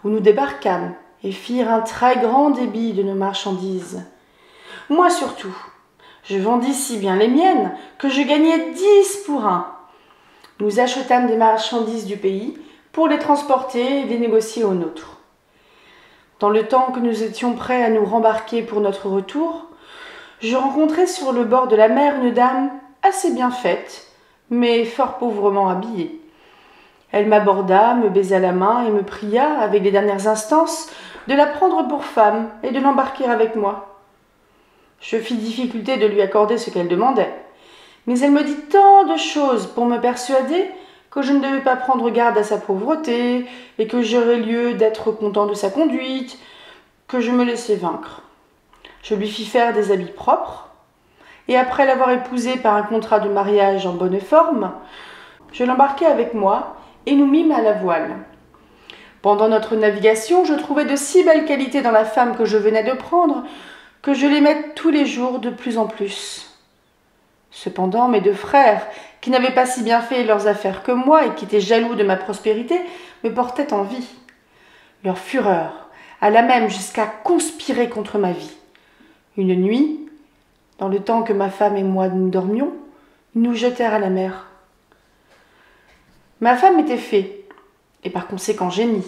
où nous débarquâmes et firent un très grand débit de nos marchandises. Moi surtout, je vendis si bien les miennes que je gagnai 10 pour 1. Nous achetâmes des marchandises du pays pour les transporter et les négocier aux nôtres. Dans le temps que nous étions prêts à nous rembarquer pour notre retour, je rencontrai sur le bord de la mer une dame assez bien faite, mais fort pauvrement habillée. Elle m'aborda, me baisa la main et me pria, avec les dernières instances, de la prendre pour femme et de l'embarquer avec moi. Je fis difficulté de lui accorder ce qu'elle demandait, mais elle me dit tant de choses pour me persuader que je ne devais pas prendre garde à sa pauvreté et que j'aurais lieu d'être content de sa conduite, que je me laissai vaincre. Je lui fis faire des habits propres, et après l'avoir épousée par un contrat de mariage en bonne forme, je l'embarquai avec moi et nous mîmes à la voile. Pendant notre navigation, je trouvai de si belles qualités dans la femme que je venais de prendre que je l'aimais tous les jours de plus en plus. Cependant, mes 2 frères, qui n'avaient pas si bien fait leurs affaires que moi et qui étaient jaloux de ma prospérité, me portaient envie. Leur fureur alla même jusqu'à conspirer contre ma vie. Une nuit, dans le temps que ma femme et moi nous dormions, ils nous jetèrent à la mer. Ma femme était fée, et par conséquent génie.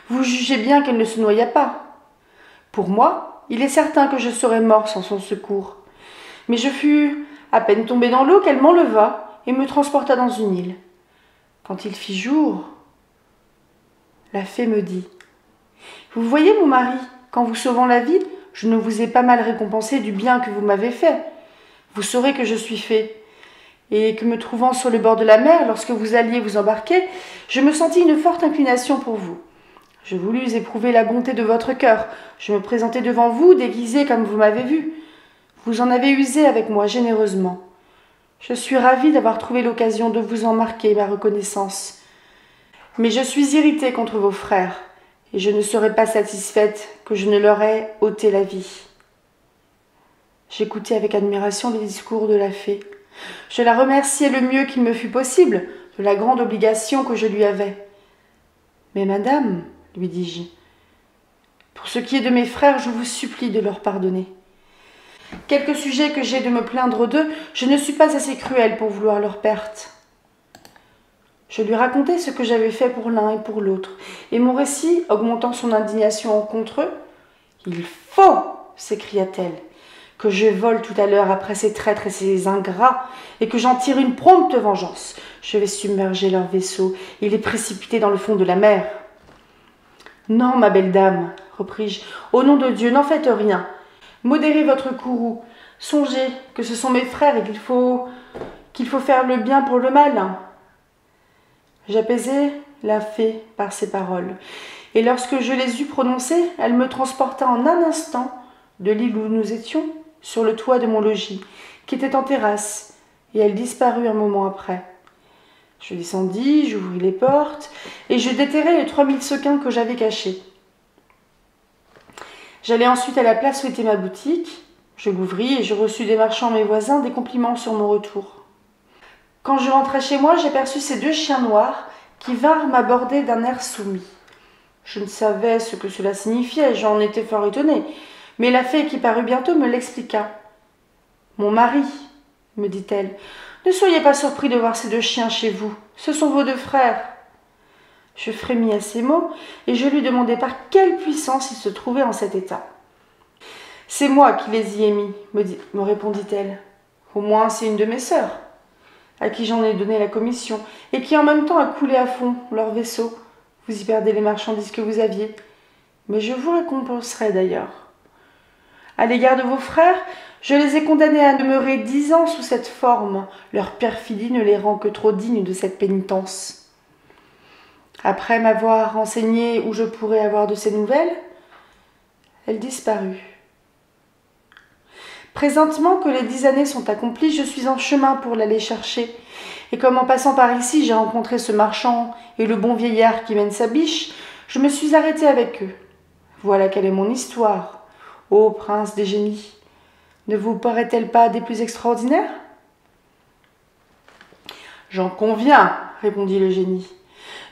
Vous jugez bien qu'elle ne se noya pas. Pour moi, il est certain que je serais mort sans son secours. Mais je fus à peine tombée dans l'eau qu'elle m'enleva et me transporta dans une île. Quand il fit jour, la fée me dit « Vous voyez, mon mari, qu'en vous sauvant la vie, je ne vous ai pas mal récompensé du bien que vous m'avez fait. Vous saurez que je suis fée, et que me trouvant sur le bord de la mer, lorsque vous alliez vous embarquer, je me sentis une forte inclination pour vous. Je voulus éprouver la bonté de votre cœur. Je me présentai devant vous, déguisée comme vous m'avez vu. Vous en avez usé avec moi généreusement. Je suis ravie d'avoir trouvé l'occasion de vous en marquer ma reconnaissance. Mais je suis irritée contre vos frères, et je ne serai pas satisfaite que je ne leur ai ôté la vie. » J'écoutai avec admiration les discours de la fée. Je la remerciai le mieux qu'il me fut possible de la grande obligation que je lui avais. « Mais madame, lui dis-je, pour ce qui est de mes frères, je vous supplie de leur pardonner. Quelque sujet que j'ai de me plaindre d'eux, je ne suis pas assez cruelle pour vouloir leur perte. » Je lui racontai ce que j'avais fait pour l'un et pour l'autre, et mon récit, augmentant son indignation contre eux, « Il faut, s'écria-t-elle, que je vole tout à l'heure après ces traîtres et ces ingrats, et que j'en tire une prompte vengeance. Je vais submerger leur vaisseau et les précipiter dans le fond de la mer. »« Non, ma belle dame, repris-je, au nom de Dieu, n'en faites rien. Modérez votre courroux. Songez que ce sont mes frères et qu'il faut faire le bien pour le mal. » J'apaisai la fée par ces paroles, et lorsque je les eus prononcées, elle me transporta en un instant de l'île où nous étions sur le toit de mon logis, qui était en terrasse, et elle disparut un moment après. Je descendis, j'ouvris les portes, et je déterrai les 3000 sequins que j'avais cachés. J'allai ensuite à la place où était ma boutique, je l'ouvris et je reçus des marchands mes voisins des compliments sur mon retour. Quand je rentrai chez moi, j'aperçus ces 2 chiens noirs qui vinrent m'aborder d'un air soumis. Je ne savais ce que cela signifiait, j'en étais fort étonnée, mais la fée qui parut bientôt me l'expliqua. « Mon mari, me dit-elle, ne soyez pas surpris de voir ces 2 chiens chez vous, ce sont vos 2 frères. » Je frémis à ces mots et je lui demandai par quelle puissance ils se trouvaient en cet état. « C'est moi qui les y ai mis, me répondit-elle. Au moins c'est une de mes sœurs, à qui j'en ai donné la commission, et qui en même temps a coulé à fond leur vaisseau. Vous y perdez les marchandises que vous aviez, mais je vous récompenserai d'ailleurs. À l'égard de vos frères, je les ai condamnés à demeurer 10 ans sous cette forme. Leur perfidie ne les rend que trop dignes de cette pénitence. Après m'avoir renseigné où je pourrais avoir de ces nouvelles, elle disparut. Présentement que les 10 années sont accomplies, je suis en chemin pour l'aller chercher. Et comme en passant par ici, j'ai rencontré ce marchand et le bon vieillard qui mène sa biche, je me suis arrêtée avec eux. Voilà quelle est mon histoire, ô prince des génies. Ne vous paraît-elle pas des plus extraordinaires ? J'en conviens, répondit le génie.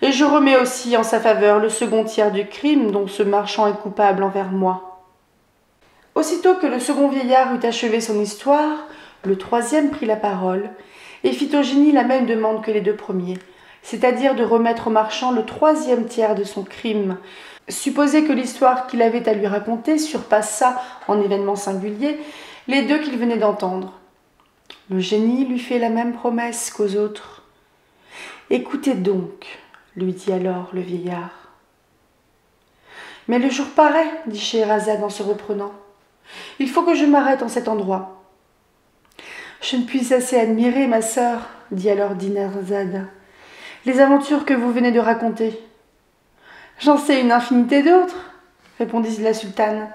Et je remets aussi en sa faveur le second tiers du crime dont ce marchand est coupable envers moi. Aussitôt que le second vieillard eut achevé son histoire, le 3e prit la parole et fit au génie la même demande que les 2 premiers, c'est-à-dire de remettre au marchand le 3e tiers de son crime. Supposé que l'histoire qu'il avait à lui raconter surpassât en événements singuliers les 2 qu'il venait d'entendre. Le génie lui fit la même promesse qu'aux autres. « Écoutez donc, lui dit alors le vieillard. »« Mais le jour paraît, dit Scheherazade en se reprenant. Il faut que je m'arrête en cet endroit. »« Je ne puis assez admirer, ma sœur, dit alors Dinarzade, les aventures que vous venez de raconter. »« J'en sais une infinité d'autres, répondit la sultane,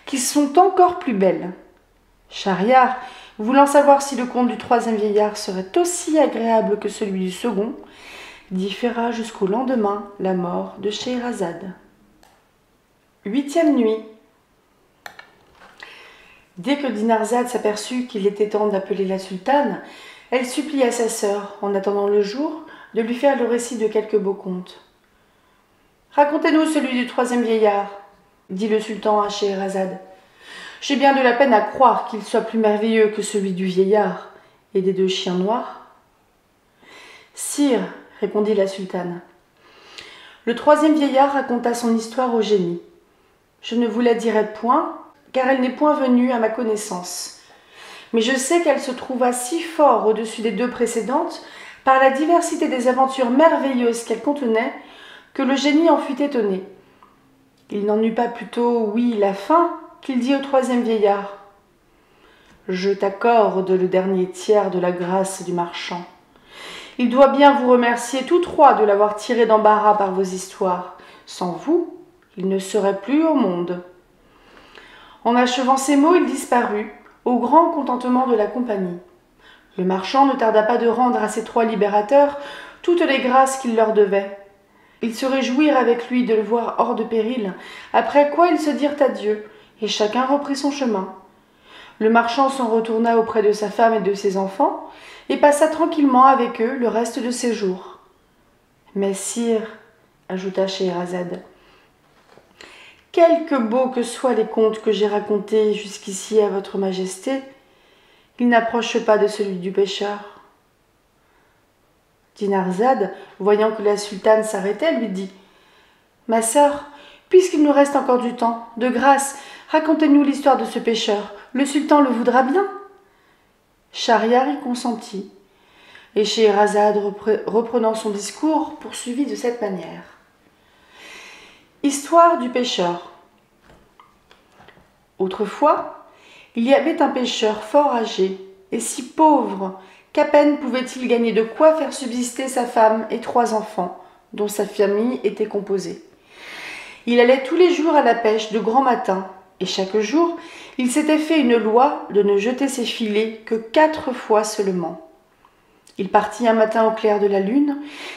qui sont encore plus belles. » Schahriar, voulant savoir si le conte du 3e vieillard serait aussi agréable que celui du second, différa jusqu'au lendemain la mort de Scheherazade. 8e nuit. Dès que Dinarzade s'aperçut qu'il était temps d'appeler la sultane, elle supplia sa sœur, en attendant le jour, de lui faire le récit de quelques beaux contes. « Racontez-nous celui du troisième vieillard, » dit le sultan à Scheherazade. « J'ai bien de la peine à croire qu'il soit plus merveilleux que celui du vieillard et des 2 chiens noirs. »« Sire, » répondit la sultane, « le troisième vieillard raconta son histoire au génie. Je ne vous la dirai point, car elle n'est point venue à ma connaissance. Mais je sais qu'elle se trouva si fort au-dessus des 2 précédentes, par la diversité des aventures merveilleuses qu'elle contenait, que le génie en fut étonné. Il n'en eut pas plutôt, oui, la fin, qu'il dit au troisième vieillard. « Je t'accorde le dernier tiers de la grâce du marchand. Il doit bien vous remercier tous 3 de l'avoir tiré d'embarras par vos histoires. Sans vous, il ne serait plus au monde. » En achevant ces mots, il disparut, au grand contentement de la compagnie. Le marchand ne tarda pas de rendre à ses 3 libérateurs toutes les grâces qu'il leur devait. Ils se réjouirent avec lui de le voir hors de péril, après quoi ils se dirent adieu, et chacun reprit son chemin. Le marchand s'en retourna auprès de sa femme et de ses enfants, et passa tranquillement avec eux le reste de ses jours. « Mais sire, » ajouta Scheherazade, « quelque beaux que soient les contes que j'ai racontés jusqu'ici à votre majesté, ils n'approchent pas de celui du pêcheur. » Dinarzade, voyant que la sultane s'arrêtait, lui dit « Ma sœur, puisqu'il nous reste encore du temps, de grâce, racontez-nous l'histoire de ce pêcheur. Le sultan le voudra bien. » Schahriar y consentit, et Scheherazade, reprenant son discours, poursuivit de cette manière. Histoire du pêcheur. Autrefois, il y avait un pêcheur fort âgé et si pauvre qu'à peine pouvait-il gagner de quoi faire subsister sa femme et 3 enfants, dont sa famille était composée. Il allait tous les jours à la pêche de grand matin, et chaque jour, il s'était fait une loi de ne jeter ses filets que 4 fois seulement. Il partit un matin au clair de la lune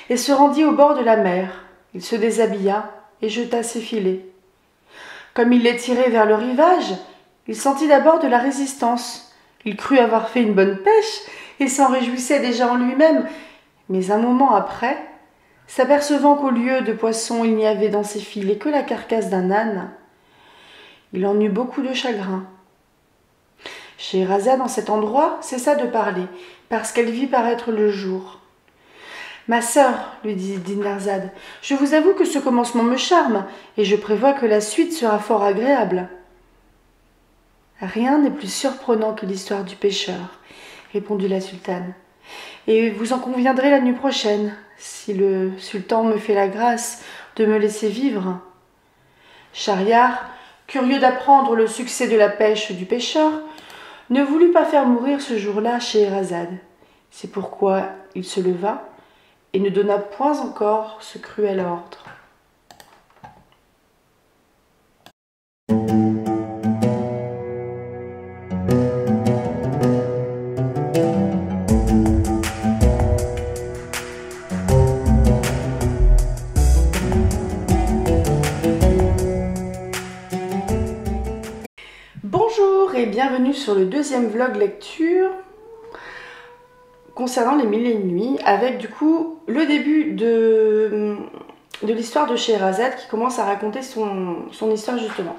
et se rendit au bord de la mer. Il se déshabilla et jeta ses filets. Comme il les tirait vers le rivage, il sentit d'abord de la résistance. Il crut avoir fait une bonne pêche et s'en réjouissait déjà en lui-même. Mais un moment après, s'apercevant qu'au lieu de poisson, il n'y avait dans ses filets que la carcasse d'un âne, il en eut beaucoup de chagrin. Scheherazade, en cet endroit, cessa de parler, parce qu'elle vit paraître le jour. « Ma sœur, lui dit Dinarzade, je vous avoue que ce commencement me charme, et je prévois que la suite sera fort agréable. » « Rien n'est plus surprenant que l'histoire du pêcheur, » répondit la sultane. « Et vous en conviendrez la nuit prochaine, si le sultan me fait la grâce de me laisser vivre. » Schahriar, curieux d'apprendre le succès de la pêche du pêcheur, ne voulut pas faire mourir ce jour-là Scheherazade. C'est pourquoi il se leva et ne donna point encore ce cruel ordre. Bonjour et bienvenue sur le 2e vlog lecture concernant les 1000 et une nuits, avec du coup le début de l'histoire de Scheherazade qui commence à raconter son histoire justement.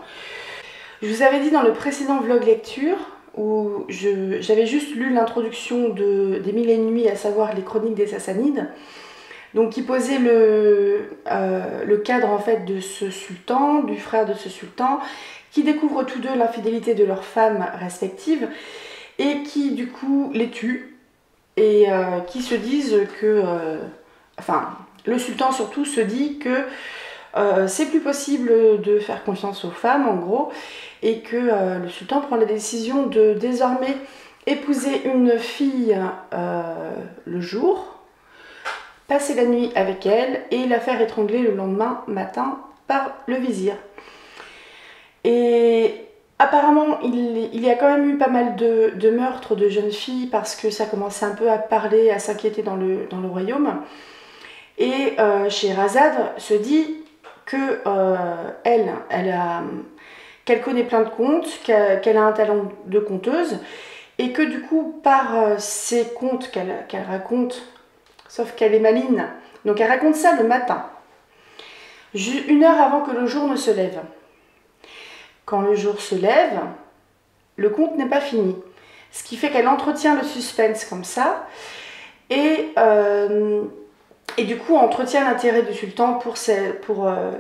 Je vous avais dit dans le précédent vlog lecture où j'avais juste lu l'introduction des 1000 et une nuits, à savoir les chroniques des Sassanides, donc qui posait le cadre en fait de ce sultan, du frère de ce sultan, qui découvrent tous 2 l'infidélité de leurs femmes respectives et qui du coup les tuent et qui se disent que, enfin le sultan surtout se dit que c'est plus possible de faire confiance aux femmes en gros, et que le sultan prend la décision de désormais épouser une fille le jour, passer la nuit avec elle et la faire étrangler le lendemain matin par le vizir. Et apparemment, il y a quand même eu pas mal de meurtres de jeunes filles parce que ça commençait un peu à parler, à s'inquiéter dans le royaume. Et Scheherazade se dit que elle qu'elle connaît plein de contes, qu'elle a un talent de conteuse, et que du coup, par ces contes qu'elle raconte, sauf qu'elle est maligne, donc elle raconte ça le matin, 1 heure avant que le jour ne se lève. Quand le jour se lève, le conte n'est pas fini. Ce qui fait qu'elle entretient le suspense comme ça, et du coup entretient l'intérêt du sultan pour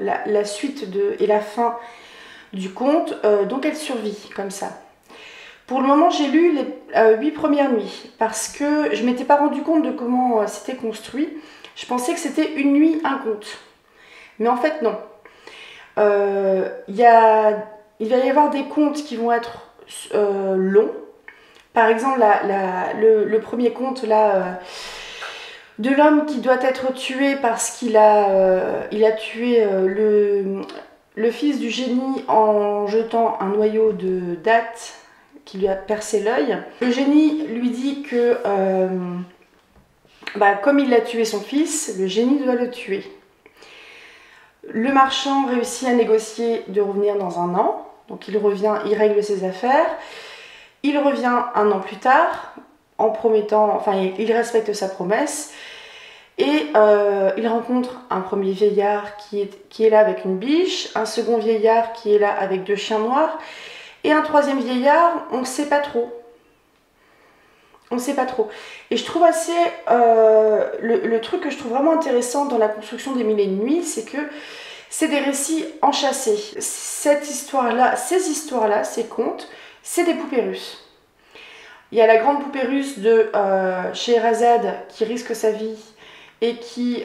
la suite et la fin du conte, donc elle survit comme ça. Pour le moment, j'ai lu les 8 premières nuits, parce que je ne m'étais pas rendu compte de comment c'était construit. Je pensais que c'était une nuit, un conte. Mais en fait, non. Il va y avoir des contes qui vont être longs. Par exemple, le premier conte là, de l'homme qui doit être tué parce qu'il a tué le fils du génie en jetant un noyau de dattes qui lui a percé l'œil. Le génie lui dit que comme il a tué son fils, le génie doit le tuer. Le marchand réussit à négocier de revenir dans 1 an, donc il revient, il règle ses affaires. Il revient 1 an plus tard, en promettant, enfin il respecte sa promesse, et il rencontre un premier vieillard qui est là avec une biche, un second vieillard qui est là avec 2 chiens noirs, et un troisième vieillard, on ne sait pas trop. On ne sait pas trop. Et je trouve assez... le truc que je trouve vraiment intéressant dans la construction des Mille et une Nuits, c'est que c'est des récits enchâssés. Ces histoires-là, ces contes, c'est des poupées russes. Il y a la grande poupée russe de Scheherazade qui risque sa vie et qui,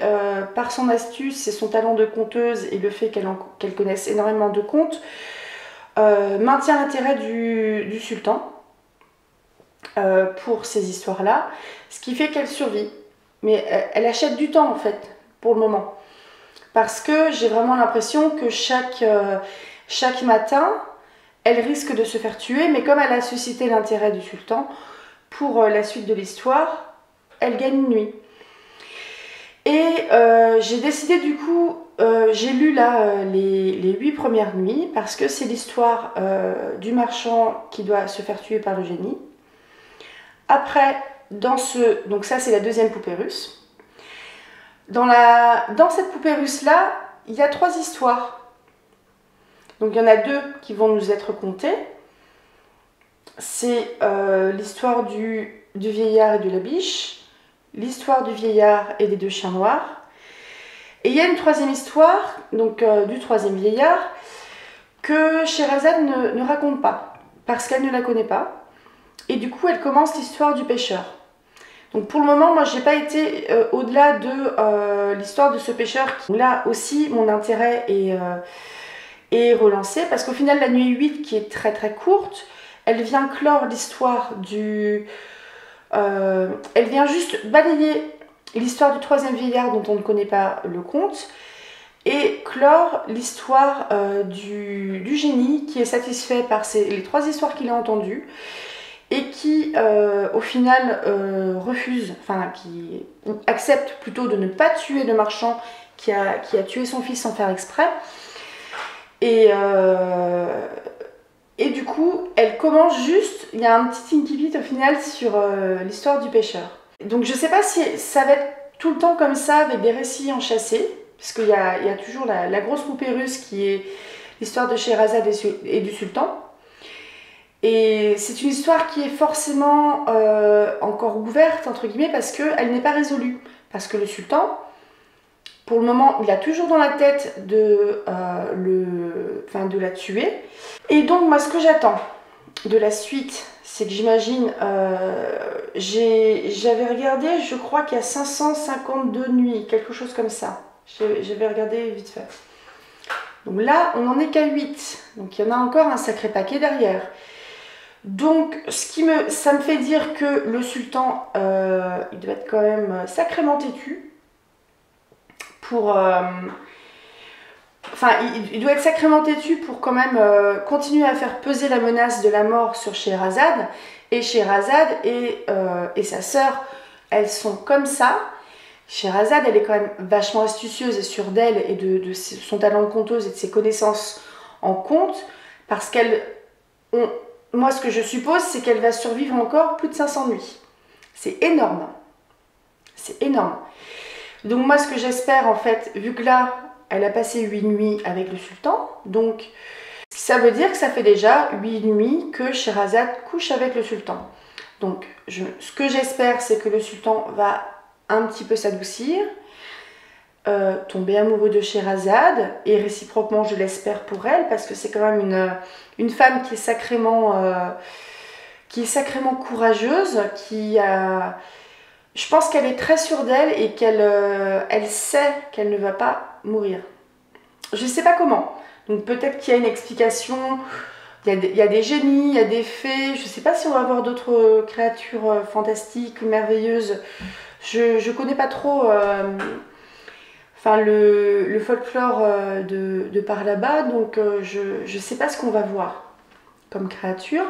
par son astuce et son talent de conteuse et le fait qu'elle connaisse énormément de contes, maintient l'intérêt du sultan pour ces histoires-là, ce qui fait qu'elle survit. Mais elle achète du temps en fait, pour le moment. Parce que j'ai vraiment l'impression que chaque matin, elle risque de se faire tuer, mais comme elle a suscité l'intérêt du sultan pour la suite de l'histoire, elle gagne une nuit. Et j'ai décidé du coup, j'ai lu là les 8 premières nuits, parce que c'est l'histoire du marchand qui doit se faire tuer par le génie. Après, donc ça c'est la deuxième poupée russe. Dans cette poupée russe-là, il y a 3 histoires. Donc il y en a 2 qui vont nous être contées. C'est l'histoire du vieillard et de la biche, l'histoire du vieillard et des 2 chiens noirs. Et il y a une 3e histoire, donc du 3e vieillard, que Scheherazade ne raconte pas, parce qu'elle ne la connaît pas. Et du coup, elle commence l'histoire du pêcheur. Donc pour le moment, moi, j'ai pas été au-delà de l'histoire de ce pêcheur. Là aussi, mon intérêt est relancé, parce qu'au final, la nuit 8, qui est très très courte, elle vient clore l'histoire elle vient juste balayer l'histoire du 3e vieillard dont on ne connaît pas le conte, et clore l'histoire du génie qui est satisfait par les 3 histoires qu'il a entendues, et qui au final refuse, enfin qui accepte plutôt de ne pas tuer le marchand qui a tué son fils sans faire exprès. Et du coup, elle commence juste, il y a un petit incipit au final sur l'histoire du pêcheur. Donc je sais pas si ça va être tout le temps comme ça, avec des récits enchâssés, parce qu'il y a toujours la grosse poupée russe qui est l'histoire de Scheherazade et du sultan. Et c'est une histoire qui est forcément encore ouverte, entre guillemets, parce qu'elle n'est pas résolue. Parce que le sultan, pour le moment, il a toujours dans la tête de la tuer. Et donc, moi, ce que j'attends de la suite, c'est que j'imagine, j'avais regardé, je crois qu'il y a 552 nuits, quelque chose comme ça. J'avais regardé vite fait. Donc là, on n'en est qu'à 8. Donc il y en a encore un sacré paquet derrière. Donc, ça me fait dire que le sultan, il doit être quand même sacrément têtu pour... il doit être sacrément têtu pour quand même continuer à faire peser la menace de la mort sur Scheherazade. Et Scheherazade et sa sœur, elles sont comme ça. Scheherazade, elle est quand même vachement astucieuse et sûre d'elle et de son talent de conteuse et de ses connaissances en conte. Parce moi ce que je suppose, c'est qu'elle va survivre encore plus de 500 nuits. C'est énorme. C'est énorme. Donc moi ce que j'espère en fait, vu que là, elle a passé 8 nuits avec le sultan, donc ça veut dire que ça fait déjà 8 nuits que Scheherazade couche avec le sultan. Donc ce que j'espère, c'est que le sultan va un petit peu s'adoucir, tomber amoureux de Scheherazade, et réciproquement je l'espère pour elle, parce que c'est quand même une femme qui est sacrément courageuse, je pense qu'elle est très sûre d'elle et qu'elle sait qu'elle ne va pas mourir. Je ne sais pas comment. Donc peut-être qu'il y a une explication. Il y a des génies, il y a des fées. Je ne sais pas si on va avoir d'autres créatures fantastiques ou merveilleuses. Je ne connais pas trop le folklore de par là-bas. Donc je ne sais pas ce qu'on va voir comme créature.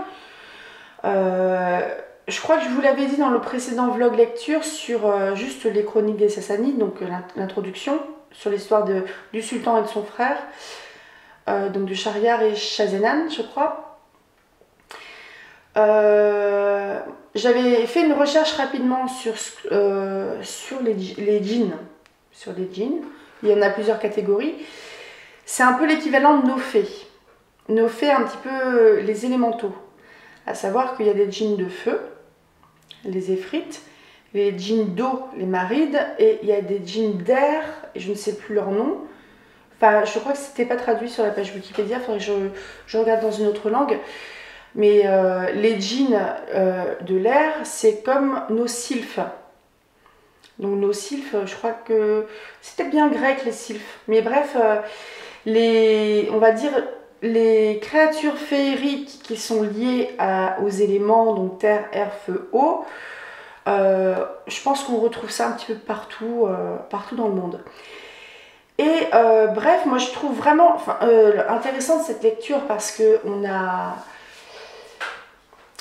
Je crois que je vous l'avais dit dans le précédent vlog lecture sur juste les chroniques des Sassanides, donc l'introduction sur l'histoire du sultan et de son frère, donc de Shahryar et Shahzenan, je crois. J'avais fait une recherche rapidement sur les djinns. Sur les djinns, il y en a plusieurs catégories. C'est un peu l'équivalent de nos fées. Nos fées, un petit peu les élémentaux. À savoir qu'il y a des djinns de feu, les Éphrites, les djinns d'eau, les Marides, et il y a des djinns d'air, et je ne sais plus leur nom. Enfin, je crois que c'était pas traduit sur la page Wikipédia, il faudrait que je regarde dans une autre langue. Mais les djinns de l'air, c'est comme nos sylphes. Donc nos sylphes, je crois que c'était bien grec les sylphes. Mais bref, on va dire les créatures féeriques qui sont liées aux éléments, donc terre, air, feu, eau, je pense qu'on retrouve ça un petit peu partout, partout dans le monde. Et bref, moi je trouve vraiment intéressante cette lecture parce que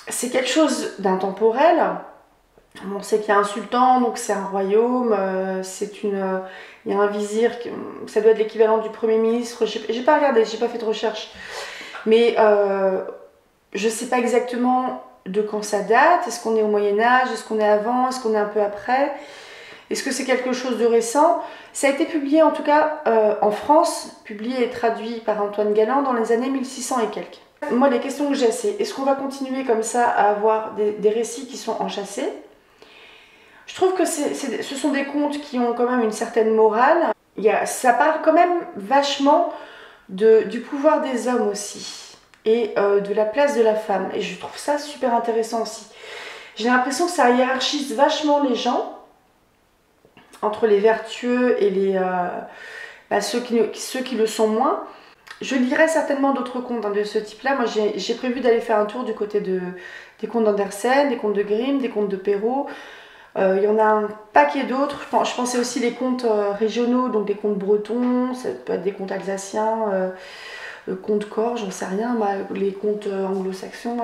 c'est quelque chose d'intemporel. On sait qu'il y a un sultan, donc c'est un royaume, il y a un vizir, ça doit être l'équivalent du premier ministre. J'ai pas regardé, j'ai pas fait de recherche, mais je sais pas exactement de quand ça date. Est-ce qu'on est au Moyen-Âge, est-ce qu'on est avant, est-ce qu'on est un peu après, est-ce que c'est quelque chose de récent? Ça a été publié en tout cas en France, publié et traduit par Antoine Galland dans les années 1600 et quelques. Moi les questions que j'ai, c'est est-ce qu'on va continuer comme ça à avoir des récits qui sont enchâssés? Je trouve que ce sont des contes qui ont quand même une certaine morale. Ça parle quand même vachement du pouvoir des hommes aussi, et de la place de la femme. Et je trouve ça super intéressant aussi. J'ai l'impression que ça hiérarchise vachement les gens, entre les vertueux et ceux qui le sont moins. Je lirai certainement d'autres contes de ce type-là. Moi, j'ai prévu d'aller faire un tour du côté des contes d'Andersen, des contes de Grimm, des contes de Perrault. Il y en a un paquet d'autres. Je pensais aussi les contes régionaux, donc des contes bretons, ça peut être des contes alsaciens, contes corse, j'en sais rien, les contes anglo-saxons.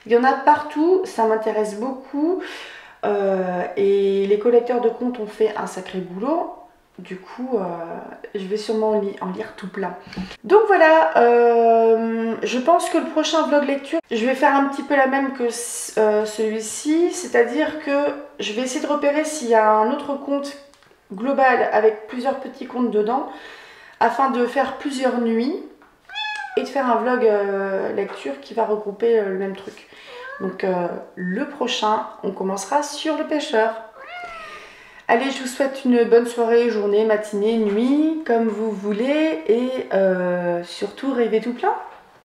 Il y en a partout, ça m'intéresse beaucoup. Et les collecteurs de contes ont fait un sacré boulot. Du coup, je vais sûrement en lire tout plein. Donc voilà, je pense que le prochain vlog lecture, je vais faire un petit peu la même que celui-ci. C'est-à-dire que je vais essayer de repérer s'il y a un autre conte global avec plusieurs petits contes dedans, afin de faire plusieurs nuits et de faire un vlog lecture qui va regrouper le même truc. Donc le prochain, on commencera sur le pêcheur. Allez, je vous souhaite une bonne soirée, journée, matinée, nuit, comme vous voulez, et surtout rêvez tout plein.